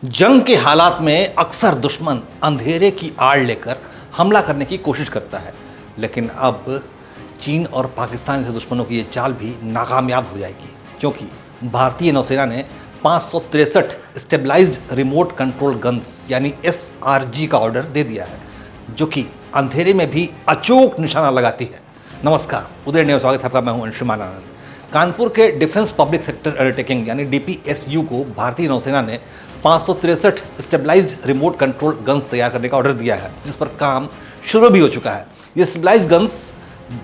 जंग के हालात में अक्सर दुश्मन अंधेरे की आड़ लेकर हमला करने की कोशिश करता है, लेकिन अब चीन और पाकिस्तान जैसे दुश्मनों की ये चाल भी नाकामयाब हो जाएगी, क्योंकि भारतीय नौसेना ने 563 स्टेबलाइज्ड रिमोट कंट्रोल गन्स यानी SRG का ऑर्डर दे दिया है, जो कि अंधेरे में भी अचूक निशाना लगाती है। नमस्कार, उदय इंडिया में स्वागत है आपका। मैं हूं अंशुमान आनंद। कानपुर के डिफेंस पब्लिक सेक्टर अंडरटेकिंग यानी DPSU को भारतीय नौसेना ने 563 स्टेबलाइज्ड रिमोट कंट्रोल गन्स तैयार करने का ऑर्डर दिया है, जिस पर काम शुरू भी हो चुका है। ये स्टेबलाइज्ड गन्स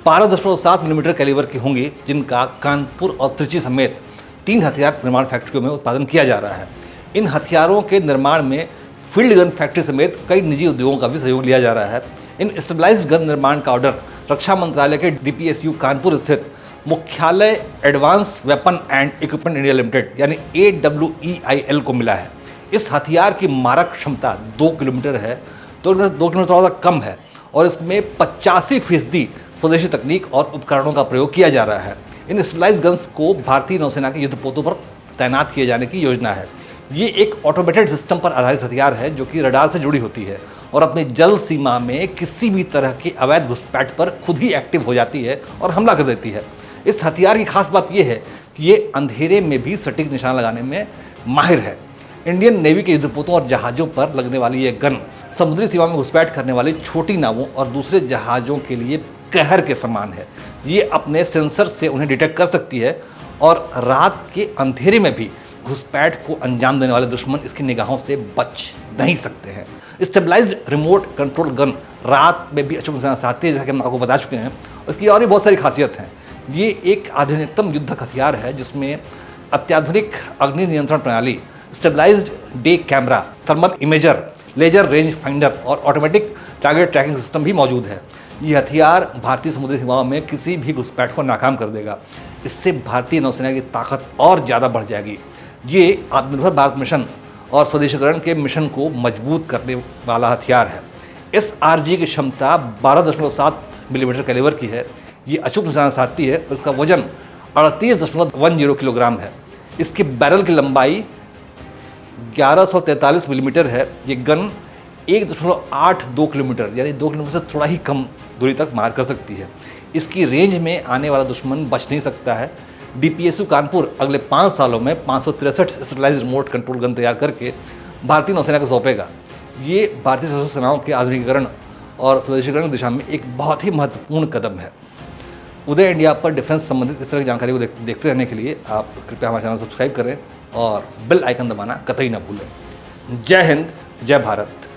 12.7 मिलीमीटर कैलिबर की होंगी, जिनका कानपुर और त्रिची समेत 3 हथियार निर्माण फैक्ट्रियों में उत्पादन किया जा रहा है। इन हथियारों के निर्माण में फील्ड गन फैक्ट्री समेत कई निजी उद्योगों का भी सहयोग लिया जा रहा है। इन स्टेबलाइज्ड गन निर्माण का ऑर्डर रक्षा मंत्रालय के DPSU कानपुर स्थित मुख्यालय advance weapon and equipment India limited यानी AWEIL को मिला है। इस हथियार की मारक क्षमता 2 किलोमीटर है, तो 2 किलोमीटर थोड़ा सा कम है, और इसमें 85% स्वदेशी तकनीक और उपकरणों का प्रयोग किया जा रहा है। इन स्टेबलाइज्ड गन्स को भारतीय नौसेना के युद्धपोतों पर तैनात किए जाने की योजना है। ये एक ऑटोमेटेड सिस्टम पर आधारित हथियार है, जो कि रडार से जुड़ी होती है और अपनी जल सीमा में किसी भी तरह की अवैध घुसपैठ पर खुद ही एक्टिव हो जाती है और हमला कर देती है। इस हथियार की खास बात यह है कि ये अंधेरे में भी सटीक निशाना लगाने में माहिर है। इंडियन नेवी के युद्धपोतों और जहाज़ों पर लगने वाली ये गन समुद्री सीमा में घुसपैठ करने वाली छोटी नावों और दूसरे जहाज़ों के लिए कहर के समान है। ये अपने सेंसर से उन्हें डिटेक्ट कर सकती है और रात के अंधेरे में भी घुसपैठ को अंजाम देने वाले दुश्मन इसकी निगाहों से बच नहीं सकते हैं। स्टेबलाइज्ड रिमोट कंट्रोल गन रात में भी अचूक निशाना साधती है, जैसा कि हम आपको बता चुके हैं। उसकी और भी बहुत सारी खासियत हैं। ये एक आधुनिकतम युद्धक हथियार है, जिसमें अत्याधुनिक अग्नि नियंत्रण प्रणाली, stabilized day camera, thermal imager, laser range finder और ऑटोमेटिक टारगेट ट्रैकिंग सिस्टम भी मौजूद है। ये हथियार भारतीय समुद्री सीमाओं में किसी भी घुसपैठ को नाकाम कर देगा। इससे भारतीय नौसेना की ताकत और ज़्यादा बढ़ जाएगी। ये आत्मनिर्भर भारत मिशन और स्वदेशीकरण के मिशन को मजबूत करने वाला हथियार है। SRG की क्षमता 12.7 मिलीमीटर कैलिबर की है। ये अचूक निशाना साधती है और इसका वजन 38.10 किलोग्राम है। इसके बैरल की लंबाई 1143 मिलीमीटर है। ये गन 1.82 किलोमीटर यानी 2 किलोमीटर से थोड़ा ही कम दूरी तक मार कर सकती है। इसकी रेंज में आने वाला दुश्मन बच नहीं सकता है। DPSU कानपुर अगले 5 सालों में 563 स्टेबलाइज्ड रिमोट कंट्रोल गन तैयार करके भारतीय नौसेना को सौंपेगा। ये भारतीय सशस्त्र सेनाओं के आधुनिकीकरण और स्वदेशीकरण की दिशा में एक बहुत ही महत्वपूर्ण कदम है। उदय इंडिया पर डिफेंस संबंधित इस तरह की जानकारी को देखते रहने के लिए आप कृपया हमारे चैनल सब्सक्राइब करें और बेल आइकन दबाना कतई ना भूलें। जय हिंद, जय भारत।